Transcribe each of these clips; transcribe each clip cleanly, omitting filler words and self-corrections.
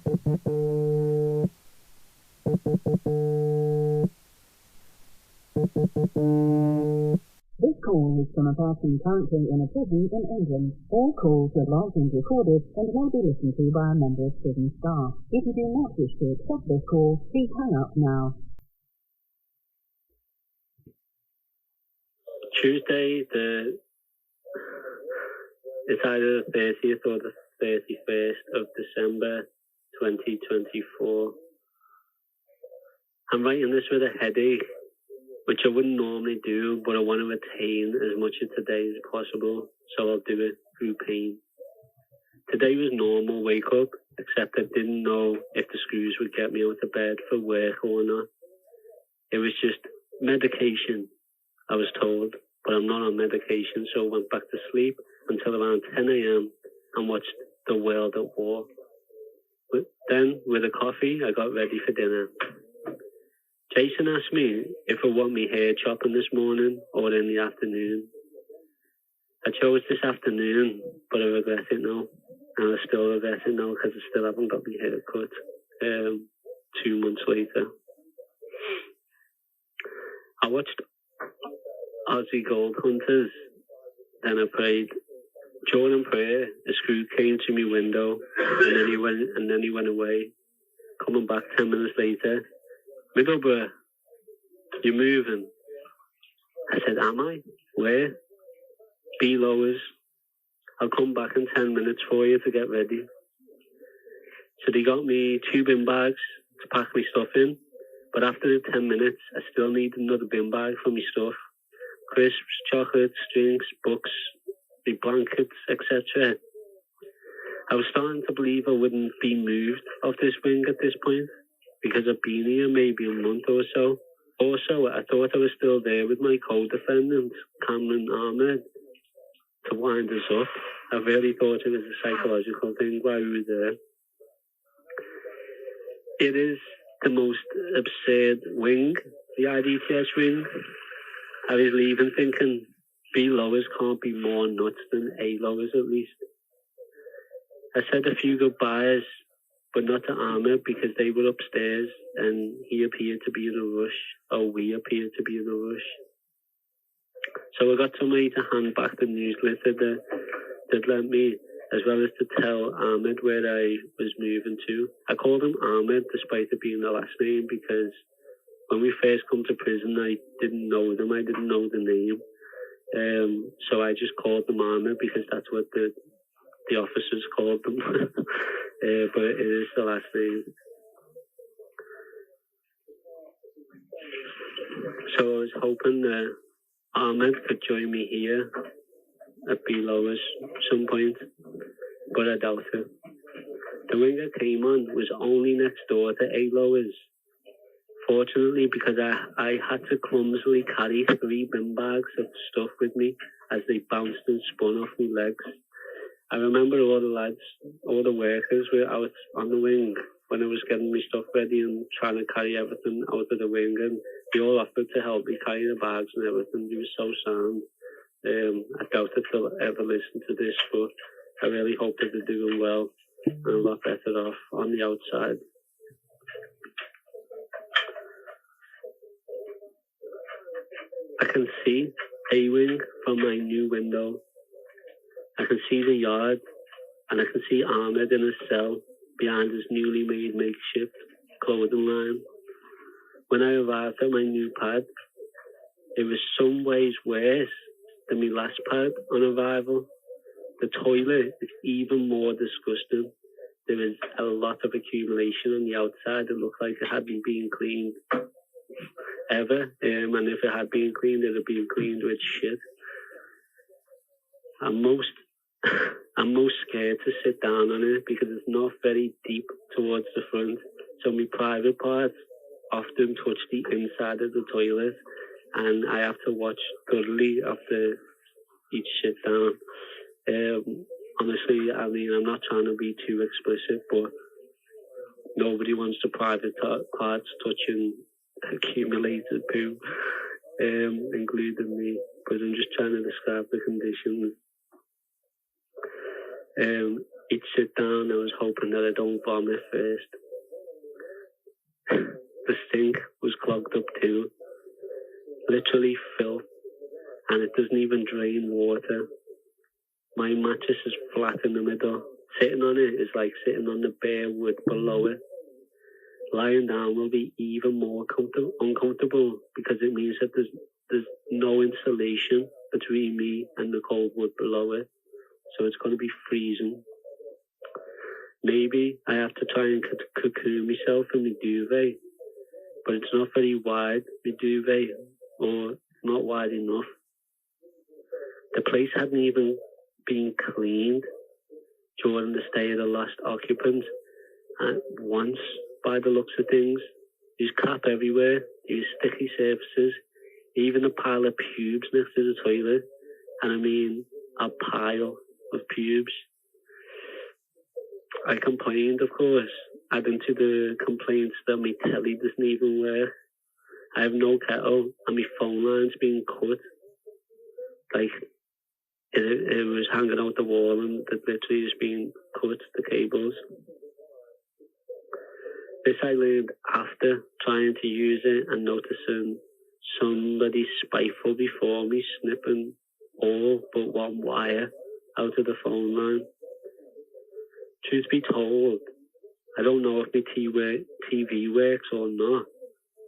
This call is from a person currently in a prison in England. All calls are logged and recorded and may be listened to by a member of prison staff. If you do not wish to accept this call, please hang up now. Tuesday, it's either the 30th or the 31st of December 2024. I'm writing this with a headache, which I wouldn't normally do, but I want to retain as much of today as possible, so I'll do it through pain. Today was normal wake up, except I didn't know if the screws would get me out of bed for work or not. It was just medication, I was told, but I'm not on medication, so I went back to sleep until around 10 a.m. and watched The World at War. Then, with a coffee, I got ready for dinner. Jason asked me if I want me hair chopping this morning or in the afternoon. I chose this afternoon, but I regret it now. And I still regret it now because I still haven't got my hair cut 2 months later. I watched Aussie Gold Hunters, then I prayed. During prayer, a screw came to my window, and then he went away. Coming back 10 minutes later, Middleborough, you're moving. I said, am I? Where? B-lowers. I'll come back in 10 minutes for you to get ready. So they got me 2 bin bags to pack my stuff in, but after the 10 minutes, I still need another bin bag for my stuff. Crisps, chocolates, drinks, books, my blankets, etc. I was starting to believe I wouldn't be moved off this wing at this point, because I've been here maybe a month or so. Also, I thought I was still there with my co-defendant, Cameron Ahmed, to wind us up. I really thought it was a psychological thing while we were there. It is the most absurd wing, the IDTS wing. I was leaving thinking B-lowers can't be more nuts than A-lowers at least. I said a few goodbyes, but not to Ahmed because they were upstairs and he appeared to be in a rush, or we appeared to be in a rush. So I got somebody to hand back the newsletter that lent me, as well as to tell Ahmed where I was moving to. I called him Ahmed despite it being the last name because when we first come to prison, I didn't know them. I didn't know the name. So I just called them Ahmed because that's what the officers called them. But it is the last name. So I was hoping that Ahmed could join me here at B-lowers some point, but I doubt it. The wing I came on was only next door to A-lowers. Fortunately, because I had to clumsily carry 3 bin bags of stuff with me as they bounced and spun off my legs. I remember all the lads, all the workers were out on the wing when I was getting my stuff ready and trying to carry everything out of the wing, and they all offered to help me carry the bags and everything. They were so sound. I doubt if they'll ever listen to this, but I really hope that they're doing well and a lot better off on the outside. I can see A-wing from my new window. I can see the yard, and I can see Ahmed in his cell behind his newly made makeshift clothing line. When I arrived at my new pad, it was some ways worse than my last pad on arrival. The toilet is even more disgusting. There is a lot of accumulation on the outside. It looked like it hadn't been cleaned ever, and if it had been cleaned, it had been cleaned with shit. I'm most scared to sit down on it because it's not very deep towards the front, so my private parts often touch the inside of the toilet, and I have to watch thoroughly after each sit down. Honestly, I mean, I'm not trying to be too explicit, but nobody wants the private parts touching accumulated poo, including me. But I'm just trying to describe the conditions. He'd sit down. I was hoping that I don't vomit first. The sink was clogged up too. Literally filth. And it doesn't even drain water. My mattress is flat in the middle. Sitting on it is like sitting on the bare wood below it. Lying down will be even more uncomfortable because it means that there's no insulation between me and the cold wood below it. So it's going to be freezing. Maybe I have to try and cocoon myself in my duvet, but it's not very wide, my duvet, or not wide enough. The place hadn't even been cleaned during the stay of the last occupant. And once, by the looks of things, there's crap everywhere, there's sticky surfaces, even a pile of pubes next to the toilet. And I mean a pile of pubes. I complained, of course, adding to the complaints that my telly doesn't even work. I have no kettle and my phone line's being cut. Like, it was hanging out the wall and it literally just being cut, the cables. This I learned after trying to use it and noticing somebody spiteful before me snipping all but one wire out of the phone line. Truth be told, I don't know if my TV works or not,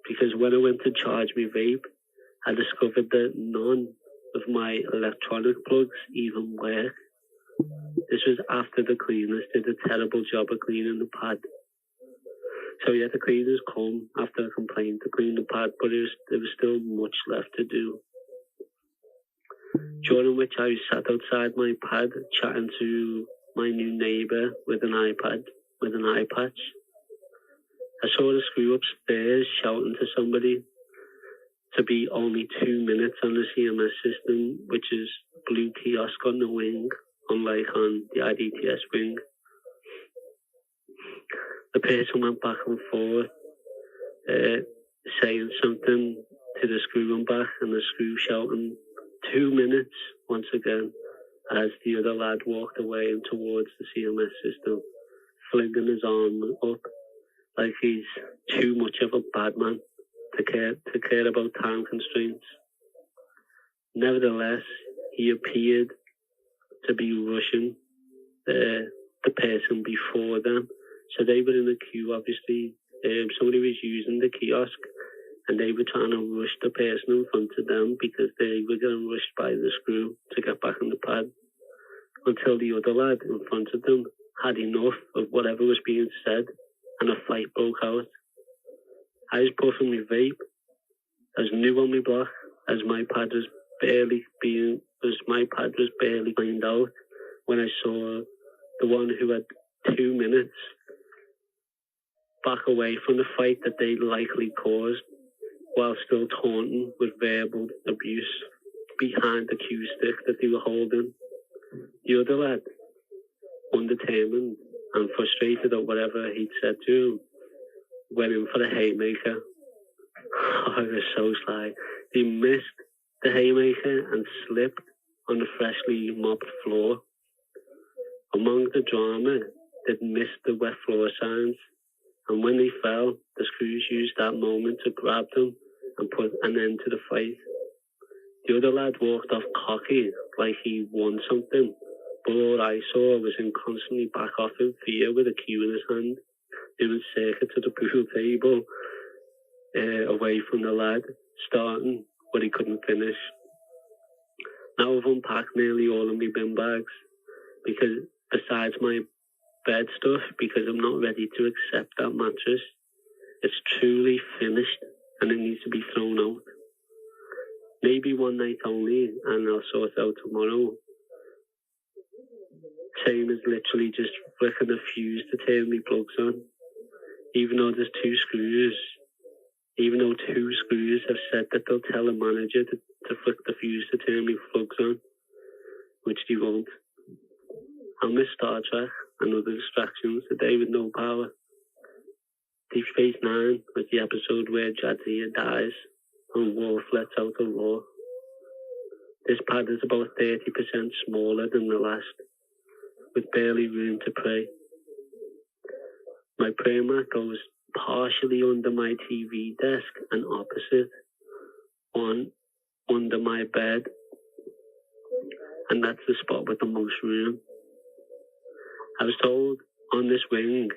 because when I went to charge my vape, I discovered that none of my electronic plugs even work. This was after the cleaners did a terrible job of cleaning the pad. So yeah, the cleaners come after I complained to clean the pad, but there was still much left to do. During which I was sat outside my pad chatting to my new neighbour with an iPad, with an eye patch. I saw the screw upstairs shouting to somebody to be only 2 minutes on the CMS system, which is blue kiosk on the wing, unlike on the IDTS wing. The person went back and forth, saying something to the screw and back, and the screw shouting 2 minutes once again, as the other lad walked away and towards the CMS system, flinging his arm up like he's too much of a bad man to care about time constraints. Nevertheless, he appeared to be rushing the person before them. So they were in the queue, obviously. Somebody was using the kiosk and they were trying to rush the person in front of them because they were getting rushed by the screw to get back on the pad, until the other lad in front of them had enough of whatever was being said and a fight broke out. I was puffing my vape. I was new on my block as my pad was barely cleaned out when I saw the one who had 2 minutes back away from the fight that they likely caused, while still taunting with verbal abuse behind the cue stick that they were holding. The other lad, undetermined and frustrated at whatever he'd said to him, went in for the haymaker. Oh, it was so sly. He missed the haymaker and slipped on the freshly mopped floor. Among the drama, they'd missed the wet floor signs, and when they fell, the screws used that moment to grab them and put an end to the fight. The other lad walked off cocky, like he won something, but all I saw was him constantly back off in fear with a cue in his hand, doing circuit to the pool table, away from the lad, starting what he couldn't finish. Now I've unpacked nearly all of my bin bags, because besides my bed stuff, because I'm not ready to accept that mattress. It's truly finished and it needs to be thrown out. Maybe one night only, and I'll sort it out tomorrow. Same as literally just flicking a fuse to turn my plugs on. Even though there's two screws have said that they'll tell a manager to flick the fuse to turn my plugs on, which they won't. I'll miss Star Trek and other distractions, A Day with No Power. Deep Space Nine was the episode where Jadzia dies and Worf lets out the roar. This pad is about 30% smaller than the last, with barely room to pray. My prayer mat goes partially under my TV desk and opposite under my bed, and that's the spot with the most room. I was told on this wing,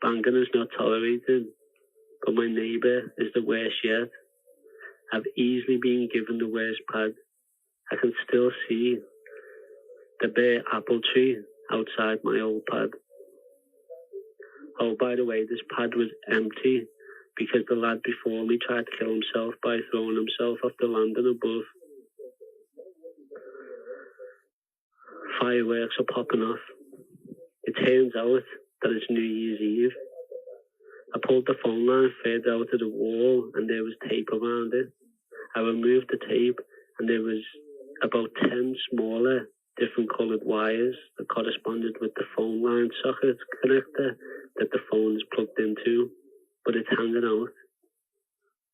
banging is not tolerated, but my neighbour is the worst yet. I've easily been given the worst pad. I can still see the bare apple tree outside my old pad. Oh, by the way, this pad was empty because the lad before me tried to kill himself by throwing himself off the landing above. Fireworks are popping off. It turns out that it's New Year's Eve. I pulled the phone line further out of the wall and there was tape around it. I removed the tape and there was about 10 smaller, different coloured wires that corresponded with the phone line socket connector that the phone is plugged into, but it's hanging out.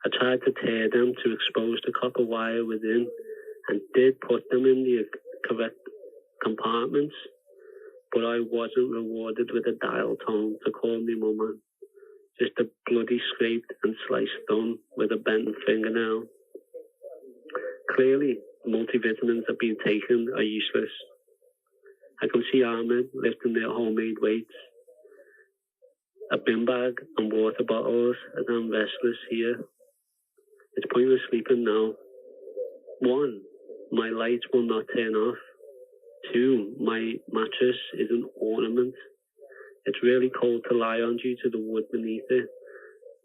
I tried to tear them to expose the copper wire within and did put them in the correct compartments, but I wasn't rewarded with a dial tone to call me mama. Just a bloody scraped and sliced thumb with a bent fingernail. Clearly, multivitamins that have been taken are useless. I can see Ahmed lifting their homemade weights, a bin bag and water bottles as I'm restless here. It's pointless sleeping now. 1, my lights will not turn off. 2, my mattress is an ornament. It's really cold to lie on due to the wood beneath it.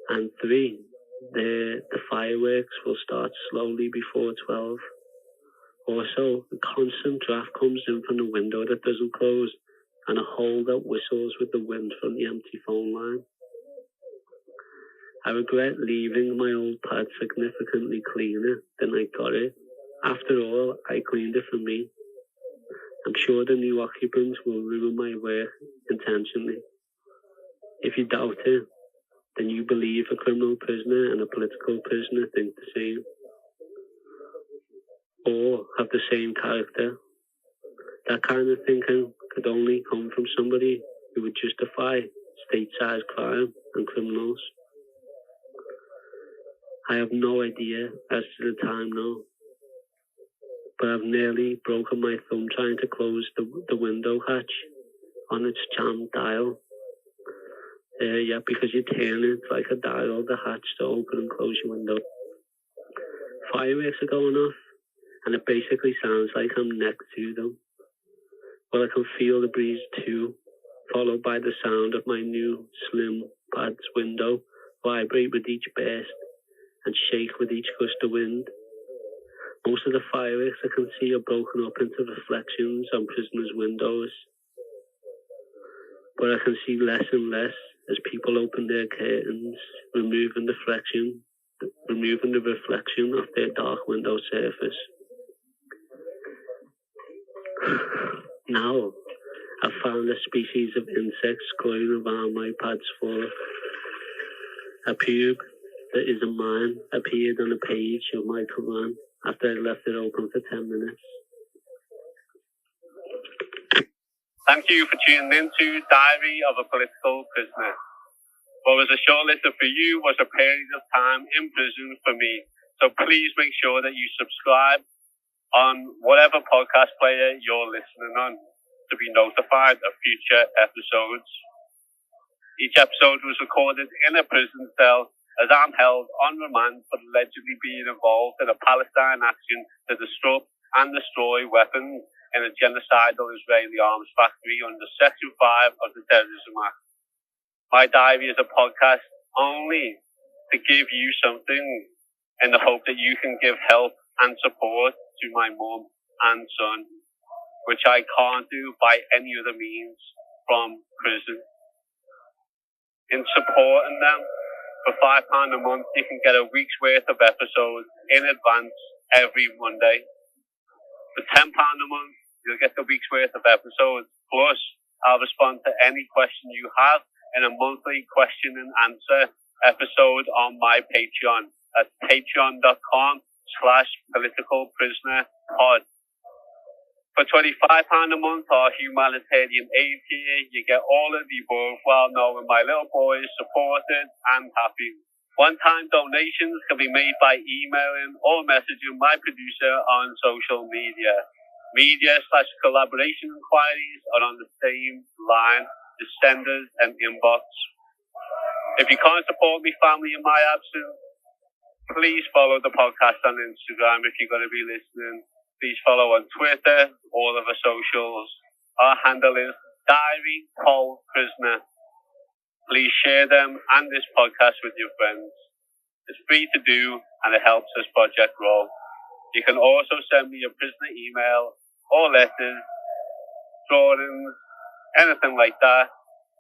And 3, the fireworks will start slowly before 12. Also, a constant draft comes in from the window that doesn't close and a hole that whistles with the wind from the empty phone line. I regret leaving my old pad significantly cleaner than I got it. After all, I cleaned it for me. I'm sure the new occupants will ruin my work intentionally. If you doubt it, then you believe a criminal prisoner and a political prisoner think the same. Or have the same character. That kind of thinking could only come from somebody who would justify state-sized crime and criminals. I have no idea as to the time now, but I've nearly broken my thumb trying to close the window hatch on its jammed dial. Yeah, because you turn it like a dial, the hatch to open and close your window. Fireworks are going off, and it basically sounds like I'm next to them. Well, I can feel the breeze too, followed by the sound of my new slim pad's window vibrate with each burst and shake with each gust of wind. Most of the fireworks I can see are broken up into reflections on prisoners' windows. But I can see less and less as people open their curtains, removing the reflection of their dark window surface. Now, I've found a species of insects glowing around my pad's floor. A pube that isn't mine appeared on a page of my Quran after I left it open for 10 minutes. Thank you for tuning in to Diary of a Political Prisoner. What was a short list for you was a period of time in prison for me. So please make sure that you subscribe on whatever podcast player you're listening on to be notified of future episodes. Each episode was recorded in a prison cell as I'm held on remand for allegedly being involved in a Palestine action to disrupt and destroy weapons in a genocidal Israeli arms factory under Section 5 of the Terrorism Act. My diary is a podcast only to give you something in the hope that you can give help and support to my mum and son, which I can't do by any other means from prison. In supporting them, for £5 a month, you can get a week's worth of episodes in advance every Monday. For £10 a month, you'll get the week's worth of episodes. Plus, I'll respond to any question you have in a monthly question and answer episode on my Patreon at patreon.com/politicalprisonerpod. For For £25 a month or humanitarian aid tier, you get all of the above while knowing my little boy is supported and happy. One-time donations can be made by emailing or messaging my producer on social media. Media/collaboration inquiries are on the same line as senders and inbox. If you can't support me family in my absence, please follow the podcast on Instagram if you're going to be listening. Please follow on Twitter, all of our socials. Our handle is Diary Poll Prisoner. Please share them and this podcast with your friends. It's free to do and it helps this project grow. You can also send me a prisoner email or letters, drawings, anything like that.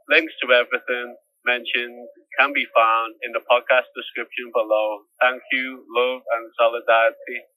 Links to everything mentioned can be found in the podcast description below. Thank you, love and solidarity.